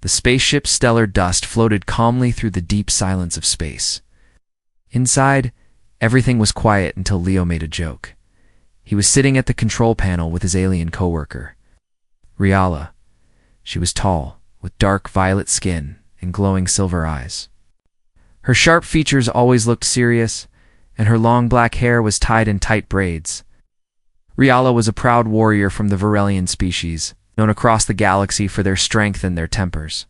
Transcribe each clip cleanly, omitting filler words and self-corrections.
The spaceship's stellar dust floated calmly through the deep silence of space. Inside, everything was quiet until Leo made a joke. He was sitting at the control panel with his alien coworker, Riala. She was tall, with dark violet skin and glowing silver eyes. Her sharp features always looked serious, and her long black hair was tied in tight braids. Riala was a proud warrior from the Varelian species, known across the galaxy for their strength and their tempers.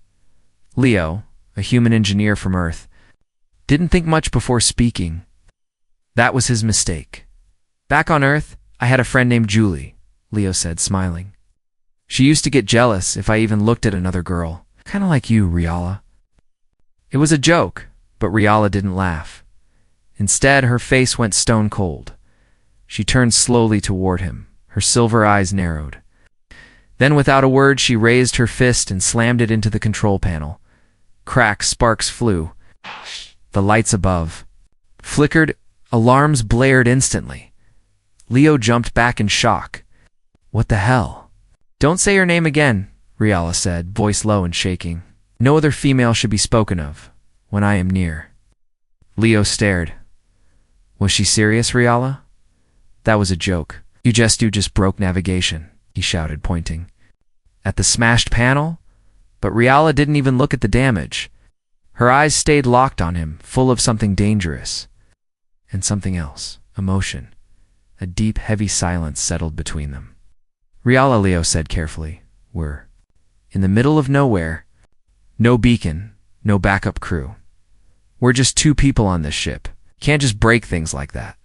Leo, a human engineer from Earth, didn't think much before speaking. That was his mistake. Back on Earth, I had a friend named Julie, Leo said, smiling. She used to get jealous if I even looked at another girl. Kind of like you, Riala. It was a joke, but Riala didn't laugh. Instead, her face went stone cold. She turned slowly toward him, her silver eyes narrowed. Then without a word, she raised her fist and slammed it into the control panel. Crack, sparks flew. The lights above flickered, alarms blared instantly. Leo jumped back in shock. What the hell? Don't say her name again, Riala said, voice low and shaking. No other female should be spoken of when I am near. Leo stared. Was she serious, Riala? That was a joke. You just broke navigation, he shouted, pointing at the smashed panel. But Riala didn't even look at the damage. Her eyes stayed locked on him, full of something dangerous. And something else, emotion. A deep, heavy silence settled between them. Riala, Leo said carefully, we're in the middle of nowhere. No beacon, no backup crew. We're just two people on this ship. Can't just break things like that.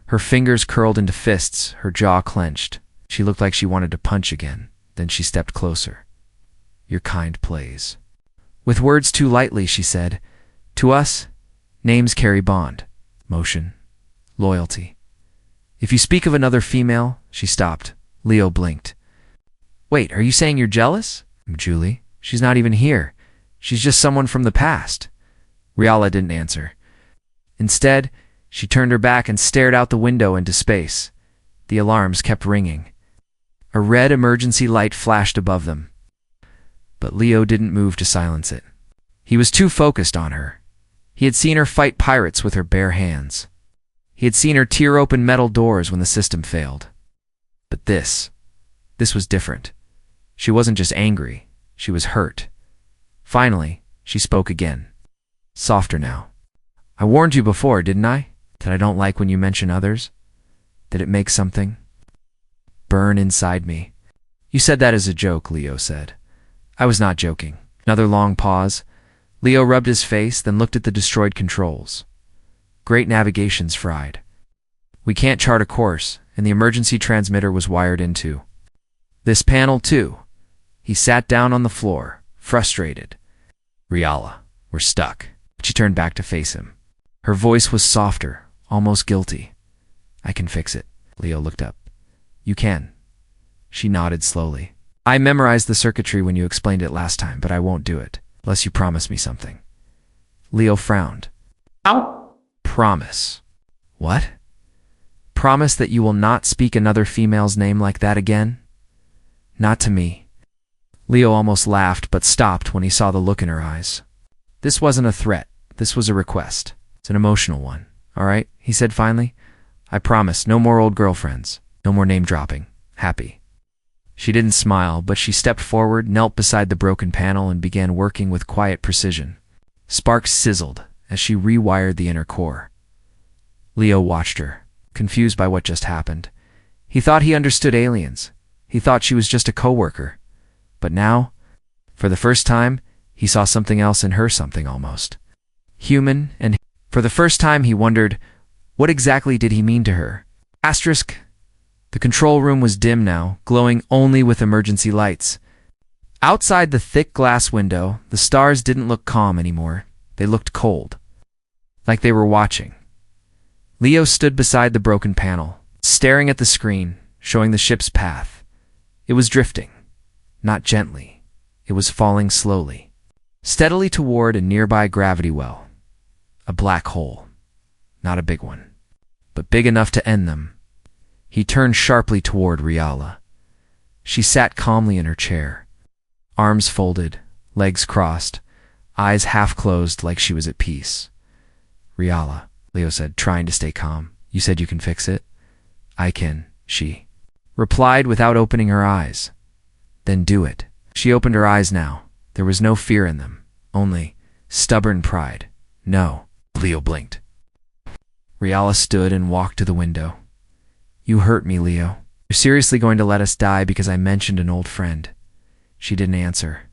Her fingers curled into fists, her jaw clenched. She looked like she wanted to punch again. Then she stepped closer. Your kind plays. With words too lightly, she said, to us, names carry bond, motion, loyalty. If you speak of another female, she stopped. Leo blinked. Wait, are you saying you're jealous? Julie, she's not even here. She's just someone from the past. Riala didn't answer. Instead, she turned her back and stared out the window into space. The alarms kept ringing. A red emergency light flashed above them. But Leo didn't move to silence it. He was too focused on her. He had seen her fight pirates with her bare hands. He had seen her tear open metal doors when the system failed. But this was different. She wasn't just angry, she was hurt. Finally, she spoke again. Softer now. I warned you before, didn't I? That I don't like when you mention others? That it makes something burn inside me. You said that as a joke, Leo said. I was not joking. Another long pause. Leo rubbed his face, then looked at the destroyed controls. Great navigation's fried. We can't chart a course, and the emergency transmitter was wired into this panel too. He sat down on the floor, frustrated. Riala, we're stuck. She turned back to face him. Her voice was softer, almost guilty. I can fix it. Leo looked up. You can. She nodded slowly. I memorized the circuitry when you explained it last time, but I won't do it, unless you promise me something. Leo frowned. Ow. Promise. What? Promise that you will not speak another female's name like that again? Not to me. Leo almost laughed, but stopped when he saw the look in her eyes. This wasn't a threat. This was a request. It's an emotional one. All right, he said finally. I promise, no more old girlfriends. No more name dropping. Happy. She didn't smile, but she stepped forward, knelt beside the broken panel, and began working with quiet precision. Sparks sizzled as she rewired the inner core. Leo watched her, confused by what just happened. He thought he understood aliens. He thought she was just a coworker. But now, for the first time, he saw something else in her, something almost human, and for the first time he wondered, what exactly did he mean to her? Asterisk. The control room was dim now, glowing only with emergency lights. Outside the thick glass window, the stars didn't look calm anymore. They looked cold, like they were watching. Leo stood beside the broken panel, staring at the screen, showing the ship's path. It was drifting, not gently. It was falling slowly, steadily toward a nearby gravity well. A black hole. Not a big one, but big enough to end them. He turned sharply toward Riala. She sat calmly in her chair, arms folded, legs crossed, eyes half closed like she was at peace. "Riala," Leo said, trying to stay calm. "You said you can fix it?" "I can," she replied without opening her eyes. "Then do it." She opened her eyes now. There was no fear in them, only stubborn pride. "No." Leo blinked. Riala stood and walked to the window. "You hurt me, Leo. You're seriously going to let us die because I mentioned an old friend?" She didn't answer.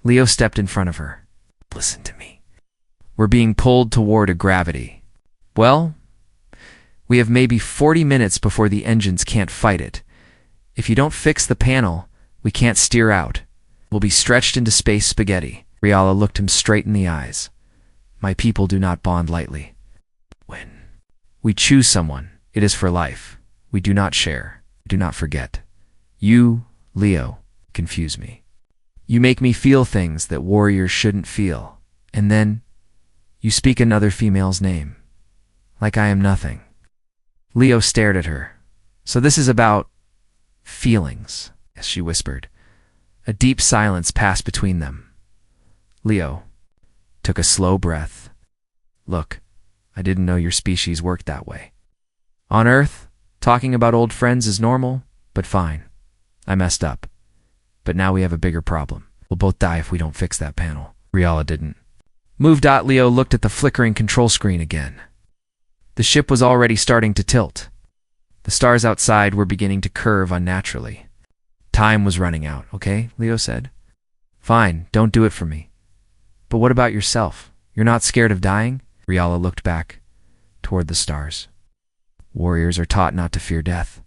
Leo stepped in front of her. "Listen to me. We're being pulled toward a gravity. Well, we have maybe 40 minutes before the engines can't fight it. If you don't fix the panel, we can't steer out. We'll be stretched into space spaghetti." Riala looked him straight in the eyes. "My people do not bond lightly. When we choose someone, it is for life. We do not share. Do not forget. You, Leo, confuse me. You make me feel things that warriors shouldn't feel. And then you speak another female's name, like I am nothing." Leo stared at her. "So this is about feelings," as she whispered. A deep silence passed between them. Leo took a slow breath. "Look, I didn't know your species worked that way. On Earth, talking about old friends is normal, but fine. I messed up. But now we have a bigger problem. We'll both die if we don't fix that panel." Riala didn't. Leo looked at the flickering control screen again. The ship was already starting to tilt. The stars outside were beginning to curve unnaturally. "Time was running out, okay?" Leo said. "Fine, don't do it for me. But what about yourself? You're not scared of dying?" Riala looked back toward the stars. "Warriors are taught not to fear death,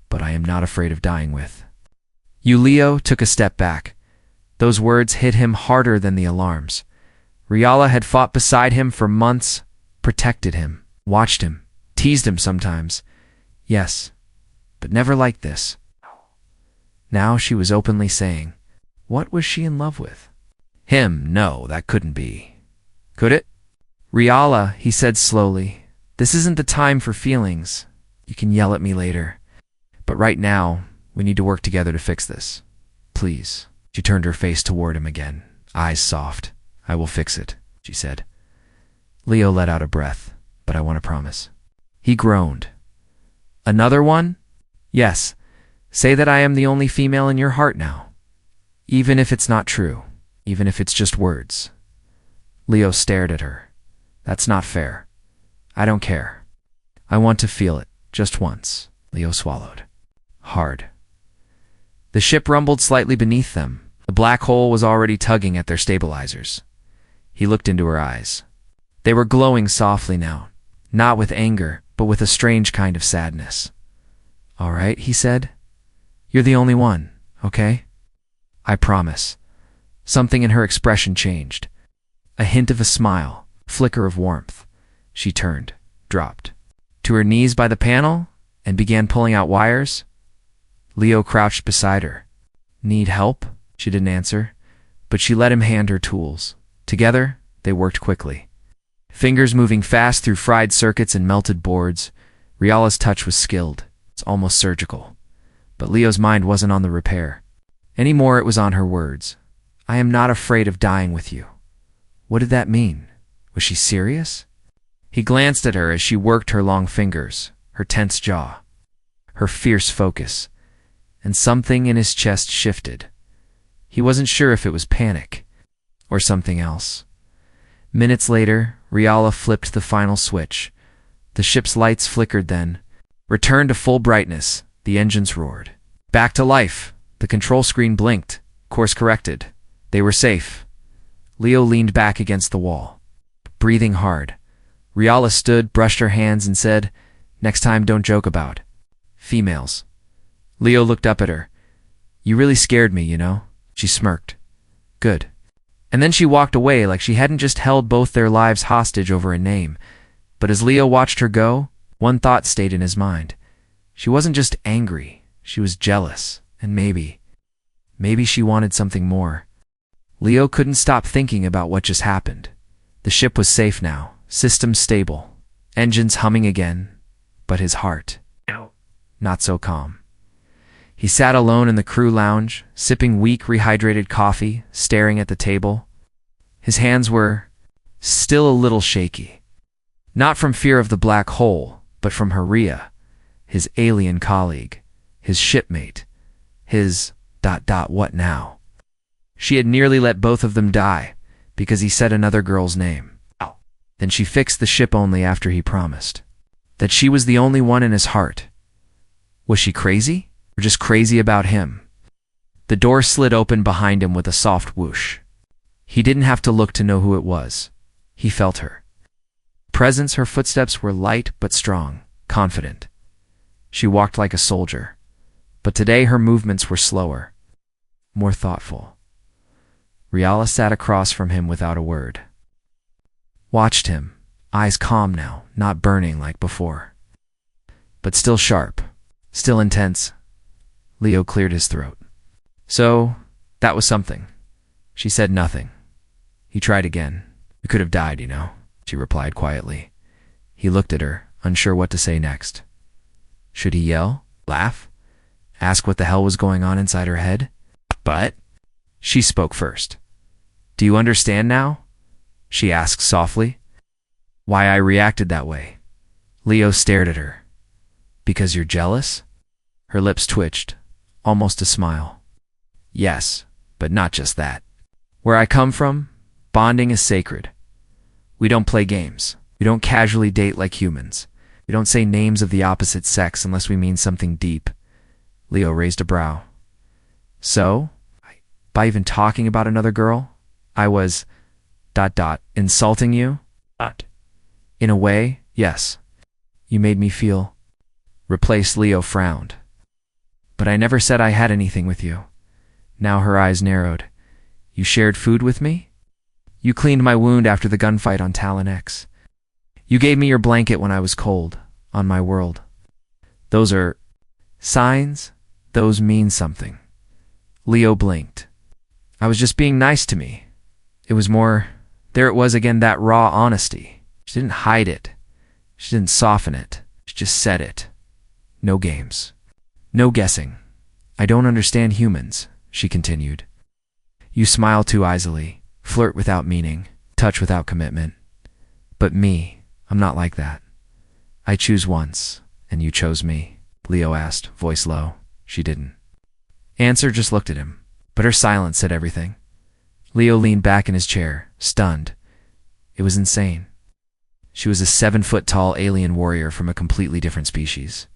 but I am not afraid of dying with." Leo took a step back. Those words hit him harder than the alarms. Riala had fought beside him for months, protected him, watched him, teased him sometimes. Yes, but never like this. Now she was openly saying, what was she in love with? Him? No, that couldn't be. Could it? "Riala," he said slowly, "this isn't the time for feelings. You can yell at me later. But right now, we need to work together to fix this. Please." She turned her face toward him again, eyes soft. "I will fix it," she said. Leo let out a breath. "But I want to promise." He groaned. "Another one?" "Yes. Say that I am the only female in your heart now. Even if it's not true. Even if it's just words." Leo stared at her. "That's not fair. I don't care. I want to feel it, just once." Leo swallowed. Hard. The ship rumbled slightly beneath them. The black hole was already tugging at their stabilizers. He looked into her eyes. They were glowing softly now, not with anger, but with a strange kind of sadness. "All right," he said. "You're the only one, okay? I promise." Something in her expression changed. A hint of a smile, flicker of warmth. She turned, dropped to her knees by the panel, and began pulling out wires. Leo crouched beside her. "Need help?" She didn't answer, but she let him hand her tools. Together, they worked quickly. Fingers moving fast through fried circuits and melted boards. Riala's touch was skilled. It's almost surgical. But Leo's mind wasn't on the repair. Anymore, it was on her words. "I am not afraid of dying with you." What did that mean? Was she serious? He glanced at her as she worked her long fingers, her tense jaw, her fierce focus, and something in his chest shifted. He wasn't sure if it was panic or something else. Minutes later, Riala flipped the final switch. The ship's lights flickered then, returned to full brightness. The engines roared. Back to life. The control screen blinked. Course corrected. They were safe. Leo leaned back against the wall, breathing hard. Riala stood, brushed her hands, and said, "Next time, don't joke about females." Leo looked up at her. "You really scared me, you know?" She smirked. "Good." And then she walked away like she hadn't just held both their lives hostage over a name. But as Leo watched her go, one thought stayed in his mind. She wasn't just angry. She was jealous. And maybe she wanted something more. Leo couldn't stop thinking about what just happened. The ship was safe now, systems stable, engines humming again, but his heart, not so calm. He sat alone in the crew lounge, sipping weak, rehydrated coffee, staring at the table. His hands were still a little shaky. Not from fear of the black hole, but from Haria, his alien colleague, his shipmate, his ... what now? She had nearly let both of them die, because he said another girl's name. Then she fixed the ship only after he promised. That she was the only one in his heart. Was she crazy? Or just crazy about him? The door slid open behind him with a soft whoosh. He didn't have to look to know who it was. He felt her presence. Her footsteps were light but strong, confident. She walked like a soldier, but today her movements were slower, more thoughtful. Riala sat across from him without a word. Watched him, eyes calm now, not burning like before. But still sharp, still intense. Leo cleared his throat. So, that was something. She said nothing. He tried again. You could have died, you know, she replied quietly. He looked at her, unsure what to say next. Should he yell? Laugh? Ask what the hell was going on inside her head? But she spoke first. Do you understand now? She asked softly. Why I reacted that way? Leo stared at her. Because you're jealous? Her lips twitched, almost a smile. Yes, but not just that. Where I come from, bonding is sacred. We don't play games. We don't casually date like humans. We don't say names of the opposite sex unless we mean something deep. Leo raised a brow. So, by even talking about another girl, I was ... insulting you? In a way, yes. You made me feel... Replaced. Leo frowned. But I never said I had anything with you. Now her eyes narrowed. You shared food with me? You cleaned my wound after the gunfight on Talon X. You gave me your blanket when I was cold, on my world. Those are... signs? Those mean something. Leo blinked. I was just being nice to me. It was more... There it was again, that raw honesty. She didn't hide it. She didn't soften it. She just said it. No games. No guessing. I don't understand humans, she continued. You smile too easily, flirt without meaning, touch without commitment. But me, I'm not like that. I choose once, and you chose me, Leo asked, voice low. She didn't answer, just looked at him. But her silence said everything. Leo leaned back in his chair, stunned. It was insane. She was a 7-foot-tall alien warrior from a completely different species.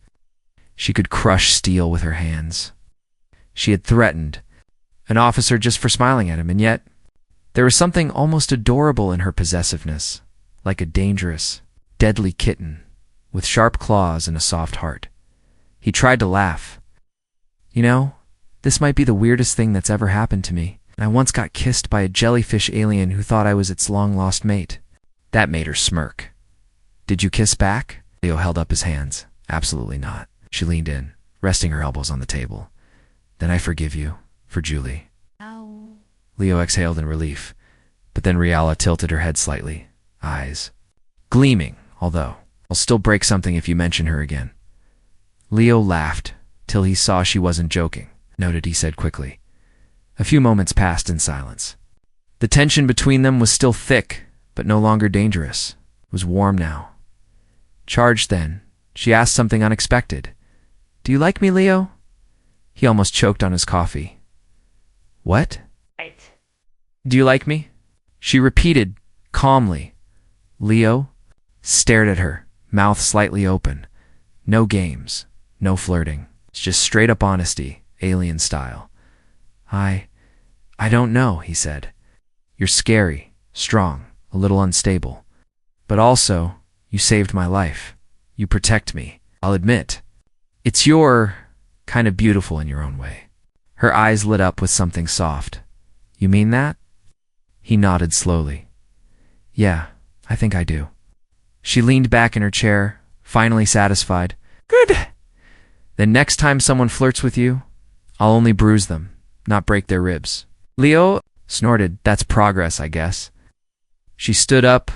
She could crush steel with her hands. She had threatened an officer just for smiling at him, and yet there was something almost adorable in her possessiveness, like a dangerous, deadly kitten with sharp claws and a soft heart. He tried to laugh. You know, this might be the weirdest thing that's ever happened to me. I once got kissed by a jellyfish alien who thought I was its long-lost mate. That made her smirk. Did you kiss back? Leo held up his hands. Absolutely not. She leaned in, resting her elbows on the table. Then I forgive you, for Julie. Ow. Leo exhaled in relief, but then Riala tilted her head slightly, eyes gleaming, although I'll still break something if you mention her again. Leo laughed, till he saw she wasn't joking. Noted, he said quickly. A few moments passed in silence. The tension between them was still thick, but no longer dangerous. It was warm now. Charged then, she asked something unexpected. Do you like me, Leo? He almost choked on his coffee. What? Right. Do you like me? She repeated, calmly. Leo stared at her, mouth slightly open. No games, no flirting. It's just straight-up honesty, alien style. I don't know, he said. You're scary, strong, a little unstable. But also, you saved my life. You protect me. I'll admit. You're kind of beautiful in your own way. Her eyes lit up with something soft. You mean that? He nodded slowly. Yeah, I think I do. She leaned back in her chair, finally satisfied. Good. Then next time someone flirts with you, I'll only bruise them, not break their ribs. Leo snorted. That's progress, I guess. She stood up,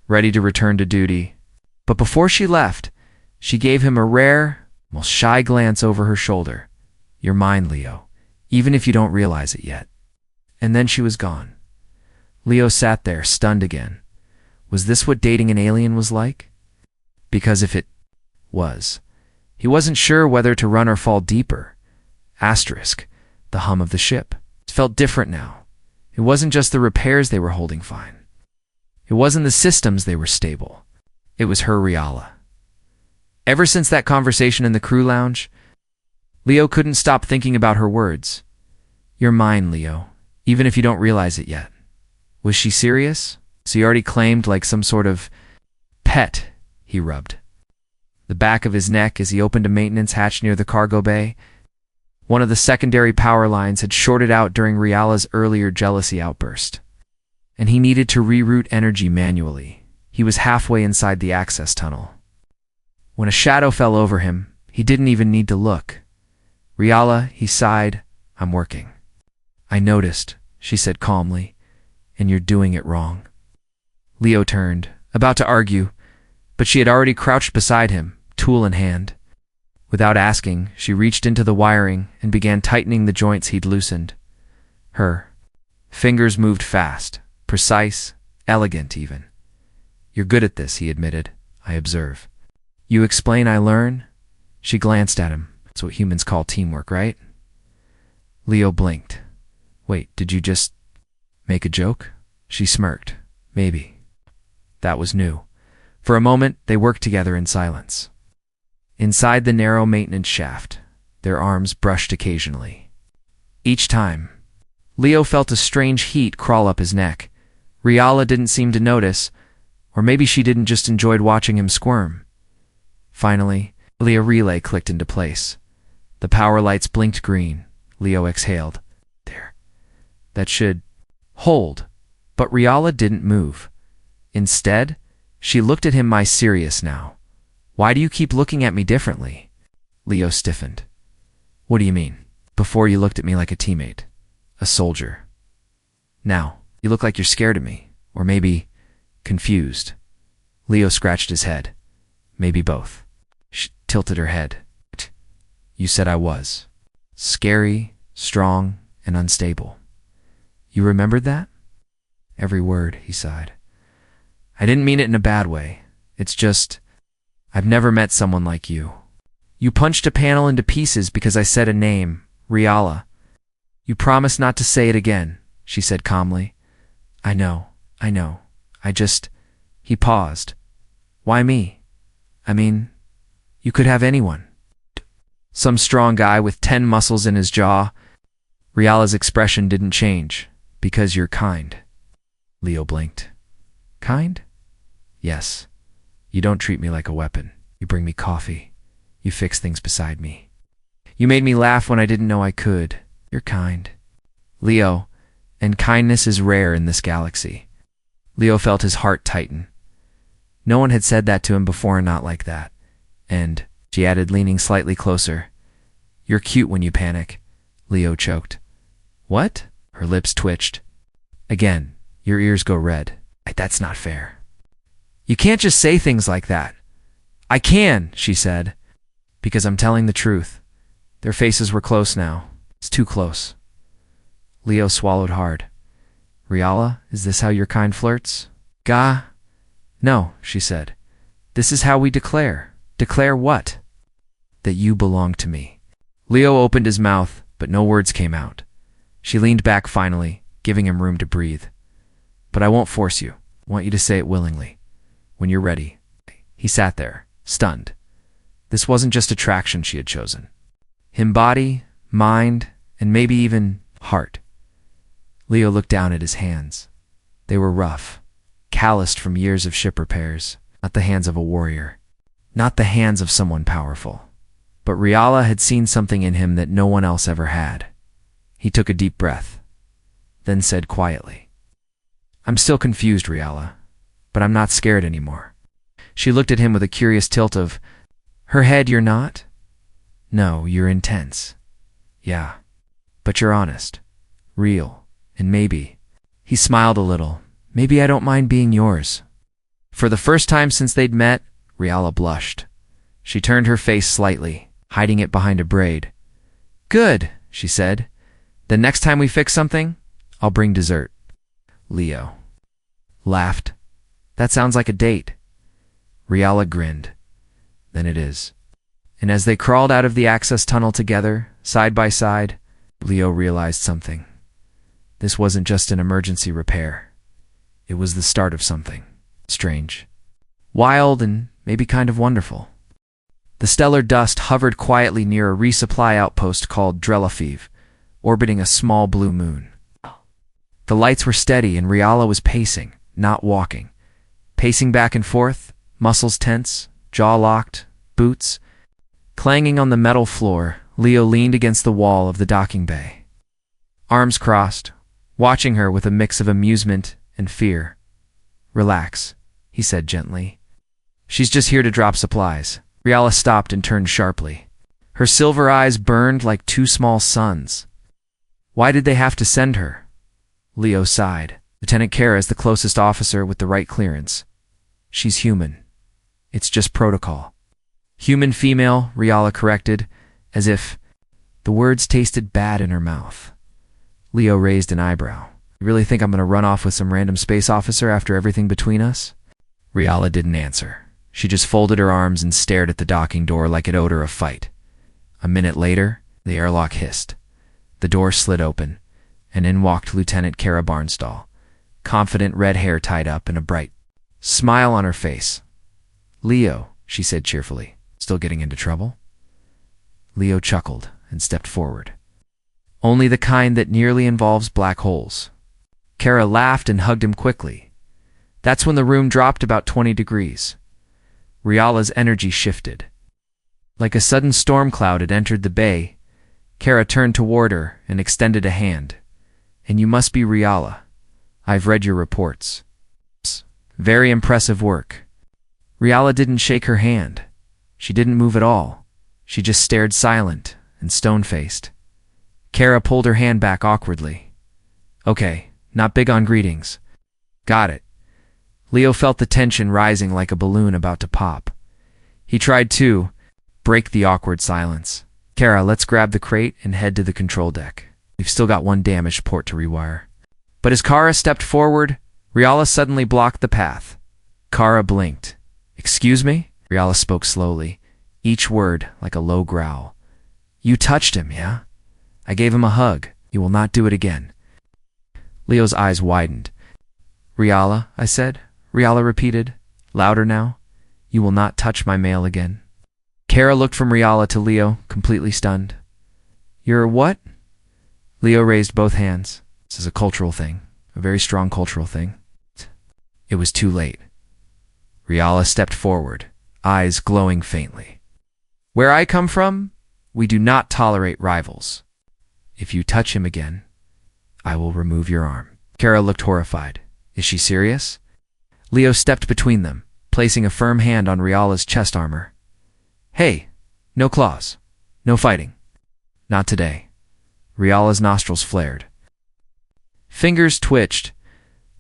ready to return to duty. But before she left, she gave him a rare, almost shy glance over her shoulder. You're mine, Leo, even if you don't realize it yet. And then she was gone. Leo sat there, stunned again. Was this what dating an alien was like? Because if it was, he wasn't sure whether to run or fall deeper. Asterisk, the hum of the ship. It felt different now. It wasn't just the repairs they were holding fine. It wasn't the systems they were stable. It was her Riala. Ever since that conversation in the crew lounge, Leo couldn't stop thinking about her words. You're mine, Leo, even if you don't realize it yet. Was she serious? So he already claimed like some sort of pet, he rubbed the back of his neck as he opened a maintenance hatch near the cargo bay. One of the secondary power lines had shorted out during Riala's earlier jealousy outburst, and he needed to reroute energy manually. He was halfway inside the access tunnel. When a shadow fell over him, he didn't even need to look. Riala, he sighed, I'm working. I noticed, she said calmly, and you're doing it wrong. Leo turned, about to argue, but she had already crouched beside him, tool in hand. Without asking, she reached into the wiring and began tightening the joints he'd loosened. Her fingers moved fast, precise, elegant even. You're good at this, he admitted. I observe. You explain, I learn? She glanced at him. That's what humans call teamwork, right? Leo blinked. Wait, did you just make a joke? She smirked. Maybe. That was new. For a moment, they worked together in silence. Inside the narrow maintenance shaft, their arms brushed occasionally. Each time, Leo felt a strange heat crawl up his neck. Riala didn't seem to notice, or maybe she didn't just enjoyed watching him squirm. Finally, Leo relay clicked into place. The power lights blinked green. Leo exhaled. There. That should hold. But Riala didn't move. Instead, she looked at him, my serious now. Why do you keep looking at me differently? Leo stiffened. What do you mean? Before you looked at me like a teammate, a soldier. Now, you look like you're scared of me, or maybe confused. Leo scratched his head. Maybe both. She tilted her head. You said I was. Scary, strong, and unstable. You remembered that? Every word, he sighed. I didn't mean it in a bad way. It's just, I've never met someone like you. You punched a panel into pieces because I said a name, Riala. You promised not to say it again, she said calmly. I know. He paused. Why me? I mean, you could have anyone. Some strong guy with 10 muscles in his jaw. Riala's expression didn't change. Because you're kind. Leo blinked. Kind? Yes. You don't treat me like a weapon. You bring me coffee. You fix things beside me. You made me laugh when I didn't know I could. You're kind. Leo, and kindness is rare in this galaxy. Leo felt his heart tighten. No one had said that to him before, not like that. And, she added, leaning slightly closer, you're cute when you panic. Leo choked. What? Her lips twitched. Again, your ears go red. That's not fair. You can't just say things like that. I can, she said, because I'm telling the truth. Their faces were close now. It's too close. Leo swallowed hard. Riala, is this how your kind flirts? Gah? No, she said. This is how we declare. Declare what? That you belong to me. Leo opened his mouth, but no words came out. She leaned back finally, giving him room to breathe. But I won't force you. I want you to say it willingly. When you're ready. He sat there, stunned. This wasn't just attraction she had chosen. Him body, mind, and maybe even heart. Leo looked down at his hands. They were rough, calloused from years of ship repairs, not the hands of a warrior, not the hands of someone powerful. But Riala had seen something in him that no one else ever had. He took a deep breath, then said quietly, I'm still confused, Riala, but I'm not scared anymore. She looked at him with a curious tilt of, her head, you're not? No, you're intense. Yeah, but you're honest, real, and maybe. He smiled a little. Maybe I don't mind being yours. For the first time since they'd met, Riala blushed. She turned her face slightly, hiding it behind a braid. Good, she said. Then next time we fix something, I'll bring dessert. Leo laughed. That sounds like a date. Riala grinned. Then it is. And as they crawled out of the access tunnel together, side by side, Leo realized something. This wasn't just an emergency repair. It was the start of something strange, wild, and maybe kind of wonderful. The stellar dust hovered quietly near a resupply outpost called Drelafiv, orbiting a small blue moon. The lights were steady and Riala was pacing, not walking. Pacing back and forth, muscles tense, jaw locked, boots clanging on the metal floor. Leo leaned against the wall of the docking bay, arms crossed, watching her with a mix of amusement and fear. Relax, he said gently. She's just here to drop supplies. Riala stopped and turned sharply. Her silver eyes burned like two small suns. Why did they have to send her? Leo sighed. Lieutenant Kara is the closest officer with the right clearance. She's human. It's just protocol. Human female, Riala corrected, as if the words tasted bad in her mouth. Leo raised an eyebrow. You really think I'm going to run off with some random space officer after everything between us? Riala didn't answer. She just folded her arms and stared at the docking door like it owed her a fight. A minute later, the airlock hissed. The door slid open, and in walked Lieutenant Kara Barnstall, confident, red hair tied up and a bright smile on her face. Leo, she said cheerfully, still getting into trouble? Leo chuckled and stepped forward. Only the kind that nearly involves black holes. Kara laughed and hugged him quickly. That's when the room dropped about 20 degrees. Riala's energy shifted. Like a sudden storm cloud had entered the bay. Kara turned toward her and extended a hand. And you must be Riala. I've read your reports. Very impressive work. Riala didn't shake her hand. She didn't move at all. She just stared silent and stone-faced. Kara pulled her hand back awkwardly. Okay, not big on greetings. Got it. Leo felt the tension rising like a balloon about to pop. He tried to break the awkward silence. Kara, let's grab the crate and head to the control deck. We've still got one damaged port to rewire. But as Kara stepped forward, Riala suddenly blocked the path. Kara blinked. Excuse me? Riala spoke slowly, each word like a low growl. You touched him, yeah? I gave him a hug. You will not do it again. Leo's eyes widened. Riala, I said. Riala repeated, louder now. You will not touch my mail again. Kara looked from Riala to Leo, completely stunned. You're what? Leo raised both hands. This is a cultural thing, a very strong cultural thing. It was too late. Riala stepped forward, eyes glowing faintly. Where I come from, we do not tolerate rivals. If you touch him again, I will remove your arm. Kara looked horrified. Is she serious? Leo stepped between them, placing a firm hand on Riala's chest armor. Hey, no claws. No fighting. Not today. Riala's nostrils flared. Fingers twitched,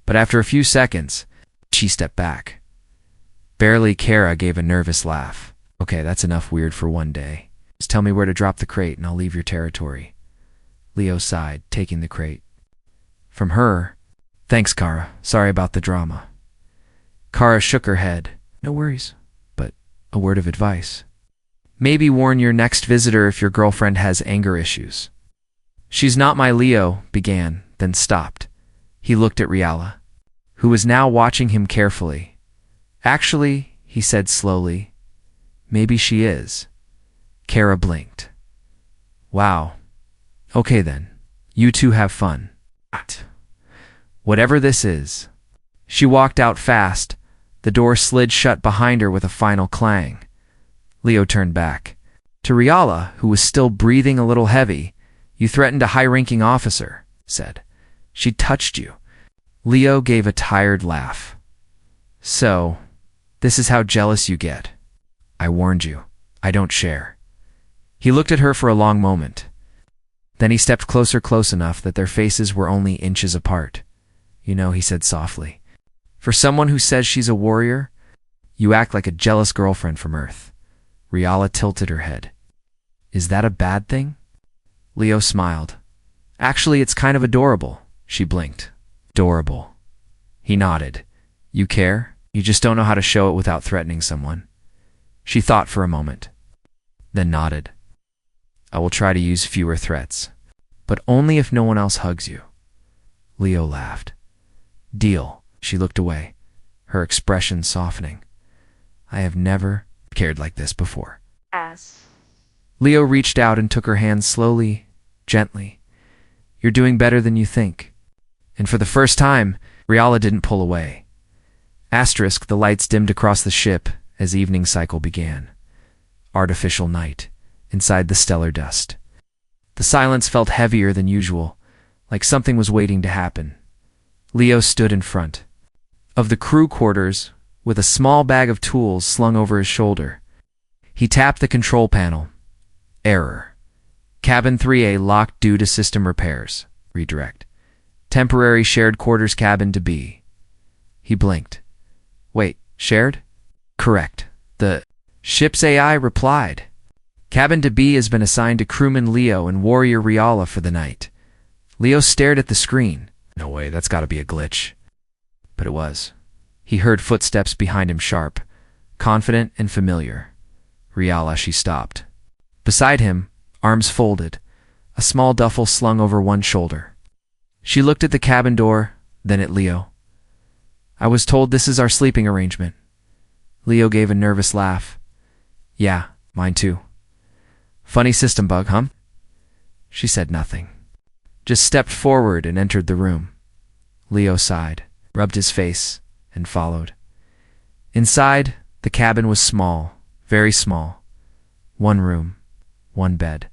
but after a few seconds, she stepped back. Barely Kara gave a nervous laugh. Okay, that's enough weird for one day. Just tell me where to drop the crate and I'll leave your territory. Leo sighed, taking the crate. From her, thanks, Kara. Sorry about the drama. Kara shook her head. No worries, but a word of advice. Maybe warn your next visitor if your girlfriend has anger issues. She's not my Leo, began, then stopped. He looked at Riala, who was now watching him carefully. Actually, he said slowly, maybe she is. Kara blinked. Wow. Okay then, you two have fun. Whatever this is. She walked out fast. The door slid shut behind her with a final clang. Leo turned back. To Riala, who was still breathing a little heavy, you threatened a high-ranking officer, said. She touched you. Leo gave a tired laugh. So, this is how jealous you get. I warned you. I don't share. He looked at her for a long moment. Then he stepped closer, close enough that their faces were only inches apart. You know, he said softly. For someone who says she's a warrior, you act like a jealous girlfriend from Earth. Riala tilted her head. Is that a bad thing? Leo smiled. Actually, it's kind of adorable. She blinked. Adorable. He nodded. You care? You just don't know how to show it without threatening someone. She thought for a moment, then nodded. I will try to use fewer threats, but only if no one else hugs you. Leo laughed. Deal. She looked away, her expression softening. I have never cared like this before. Leo reached out and took her hand slowly, gently. You're doing better than you think. And for the first time, Riala didn't pull away. Asterisk, the lights dimmed across the ship as evening cycle began. Artificial night, inside the stellar dust. The silence felt heavier than usual, like something was waiting to happen. Leo stood in front of the crew quarters with a small bag of tools slung over his shoulder. He tapped the control panel. Error. Cabin 3A locked due to system repairs. Redirect. Temporary shared quarters cabin to B. He blinked. Wait, shared? Correct. The ship's AI replied. Cabin to B has been assigned to crewman Leo and warrior Riala for the night. Leo stared at the screen. No way, that's gotta be a glitch. But it was. He heard footsteps behind him sharp, confident and familiar. Riala, she stopped. Beside him, arms folded, a small duffel slung over one shoulder. She looked at the cabin door, then at Leo. I was told this is our sleeping arrangement. Leo gave a nervous laugh. Yeah, mine too. Funny system bug, huh? She said nothing. Just stepped forward and entered the room. Leo sighed, rubbed his face, and followed. Inside, the cabin was small, very small. One room, one bed,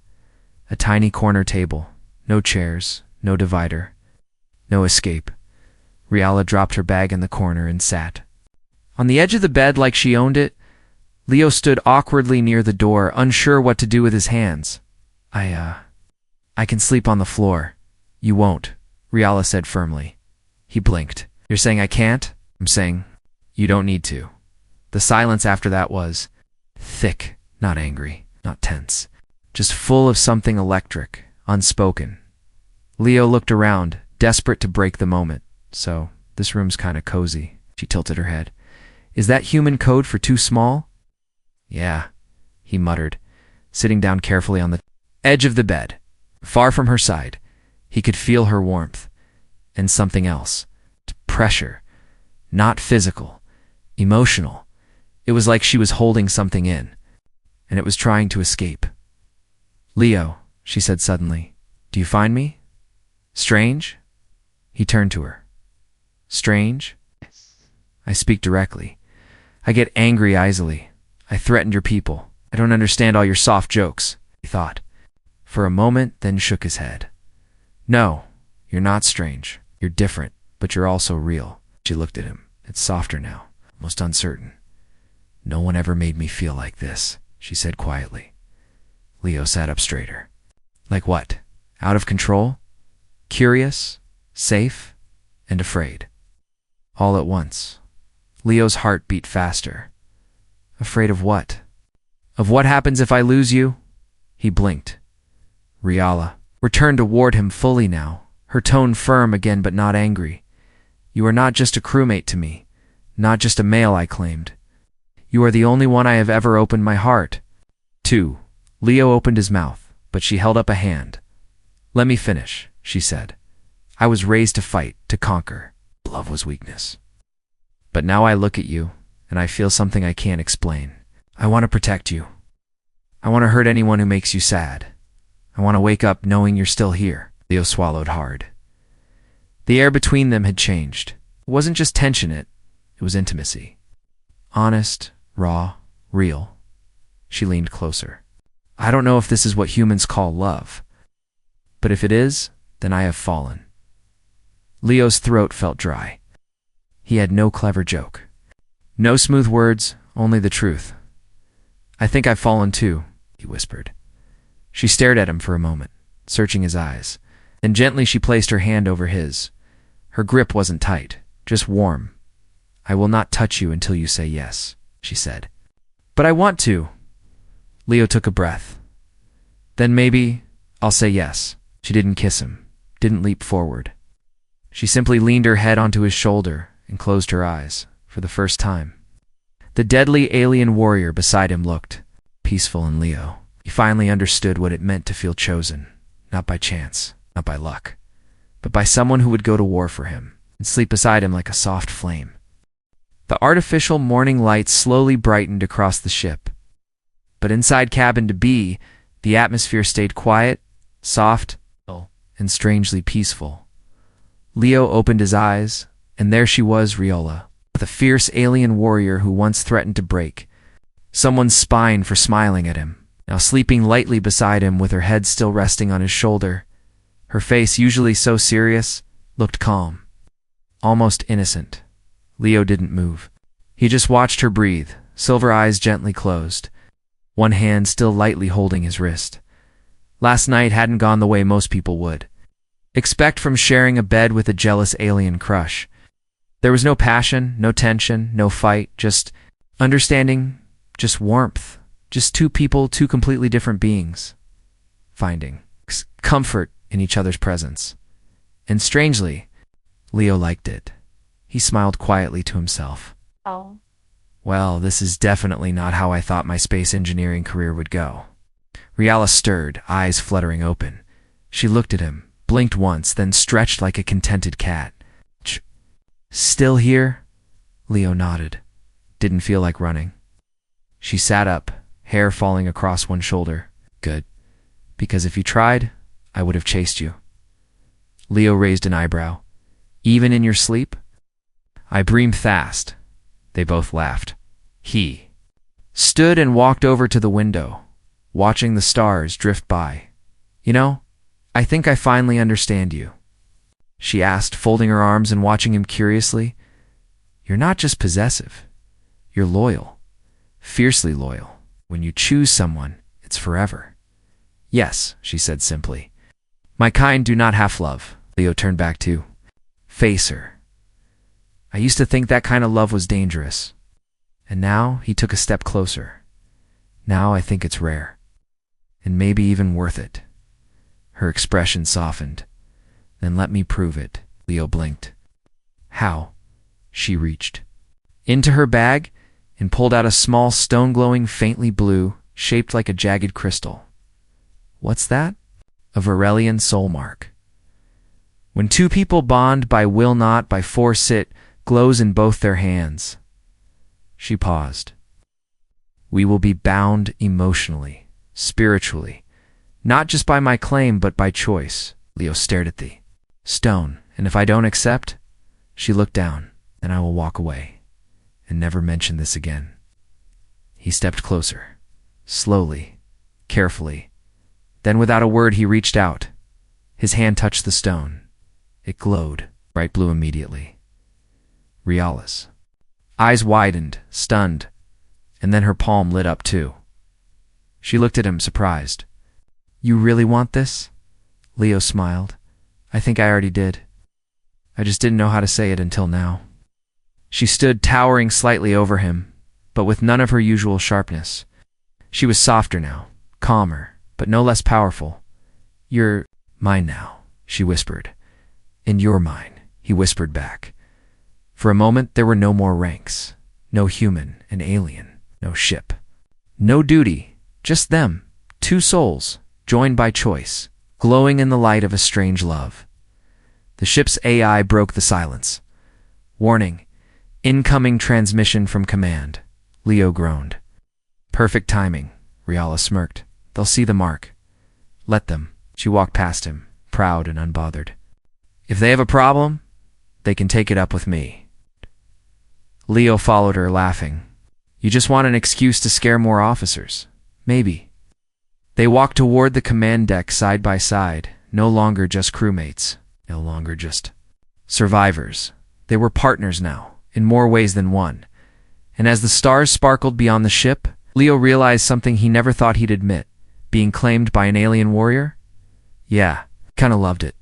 a tiny corner table, no chairs, no divider, no escape. Riala dropped her bag in the corner and sat. On the edge of the bed like she owned it, Leo stood awkwardly near the door, unsure what to do with his hands. I can sleep on the floor. You won't, Riala said firmly. He blinked. You're saying I can't? I'm saying you don't need to. The silence after that was thick, not angry, not tense, just full of something electric, unspoken. Leo looked around, desperate to break the moment. So, this room's kind of cozy. She tilted her head. Is that human code for too small? Yeah, he muttered, sitting down carefully on the edge of the bed. Far from her side, he could feel her warmth. And something else. Pressure. Not physical. Emotional. It was like she was holding something in, and it was trying to escape. Leo, she said suddenly, do you find me strange? He turned to her. Strange? I speak directly. I get angry easily. I threatened your people. I don't understand all your soft jokes, he thought. For a moment, then shook his head. No, you're not strange. You're different, but you're also real. She looked at him. It's softer now, almost uncertain. No one ever made me feel like this, she said quietly. Leo sat up straighter. Like what? Out of control? Curious? Safe? And afraid. All at once. Leo's heart beat faster. Afraid of what? Of what happens if I lose you? He blinked. Riala returned toward him fully now, her tone firm again but not angry. You are not just a crewmate to me, not just a male I claimed. You are the only one I have ever opened my heart to. Leo opened his mouth, but she held up a hand. Let me finish, she said. I was raised to fight, to conquer. Love was weakness. But now I look at you, and I feel something I can't explain. I want to protect you. I want to hurt anyone who makes you sad. I want to wake up knowing you're still here. Leo swallowed hard. The air between them had changed. It wasn't just tension, it was intimacy. Honest, raw, real. She leaned closer. I don't know if this is what humans call love, but if it is, then I have fallen. Leo's throat felt dry. He had no clever joke. No smooth words, only the truth. I think I've fallen too, he whispered. She stared at him for a moment, searching his eyes. Then gently she placed her hand over his. Her grip wasn't tight, just warm. I will not touch you until you say yes, she said. But I want to. Leo took a breath. Then maybe I'll say yes. She didn't kiss him, didn't leap forward. She simply leaned her head onto his shoulder and closed her eyes, for the first time. The deadly alien warrior beside him looked peaceful and Leo. He finally understood what it meant to feel chosen, not by chance, not by luck, but by someone who would go to war for him and sleep beside him like a soft flame. The artificial morning light slowly brightened across the ship, but inside cabin to B, the atmosphere stayed quiet, soft, and strangely peaceful. Leo opened his eyes, and there she was, Riola, the fierce alien warrior who once threatened to break someone's spine for smiling at him, now sleeping lightly beside him with her head still resting on his shoulder. Her face, usually so serious, looked calm, almost innocent. Leo didn't move. He just watched her breathe, silver eyes gently closed, one hand still lightly holding his wrist. Last night hadn't gone the way most people would expect from sharing a bed with a jealous alien crush. There was no passion, no tension, no fight, just understanding, just warmth, just two people, two completely different beings, finding comfort in each other's presence. And strangely, Leo liked it. He smiled quietly to himself. Oh. Well, this is definitely not how I thought my space engineering career would go. Riala stirred, eyes fluttering open. She looked at him, blinked once, then stretched like a contented cat. Still here? Leo nodded. Didn't feel like running. She sat up, hair falling across one shoulder. Good. Because if you tried, I would have chased you. Leo raised an eyebrow. Even in your sleep? I breathed fast. They both laughed. He stood and walked over to the window, watching the stars drift by. You know, I think I finally understand you, she asked, folding her arms and watching him curiously. You're not just possessive. You're loyal. Fiercely loyal. When you choose someone, it's forever. Yes, she said simply. My kind do not have love. Leo turned back to face her. I used to think that kind of love was dangerous. And now he took a step closer. Now I think it's rare. And maybe even worth it. Her expression softened. Then let me prove it. Leo blinked. How? She reached into her bag and pulled out a small stone glowing faintly blue, shaped like a jagged crystal. What's that? A Varelian soul mark. When two people bond by will, not by force, it glows in both their hands. She paused. We will be bound emotionally, spiritually, not just by my claim, but by choice. Leo stared at the stone. And if I don't accept, she looked down, then I will walk away and never mention this again. He stepped closer, slowly, carefully. Then without a word he reached out. His hand touched the stone. It glowed, bright blue immediately. Riala's eyes widened, stunned, and then her palm lit up too. She looked at him, surprised. You really want this? Leo smiled. I think I already did. I just didn't know how to say it until now. She stood towering slightly over him, but with none of her usual sharpness. She was softer now, calmer, but no less powerful. You're mine now, she whispered. And you're mine, he whispered back. For a moment there were no more ranks, no human and alien, no ship, no duty, just them, two souls, joined by choice, glowing in the light of a strange love. The ship's AI broke the silence. Warning, incoming transmission from command. Leo groaned. Perfect timing, Riala smirked. They'll see the mark. Let them. She walked past him, proud and unbothered. If they have a problem, they can take it up with me. Leo followed her, laughing. You just want an excuse to scare more officers. Maybe. They walked toward the command deck side by side, no longer just crewmates, no longer just survivors. They were partners now, in more ways than one. And as the stars sparkled beyond the ship, Leo realized something he never thought he'd admit. Being claimed by an alien warrior? Yeah, kinda loved it.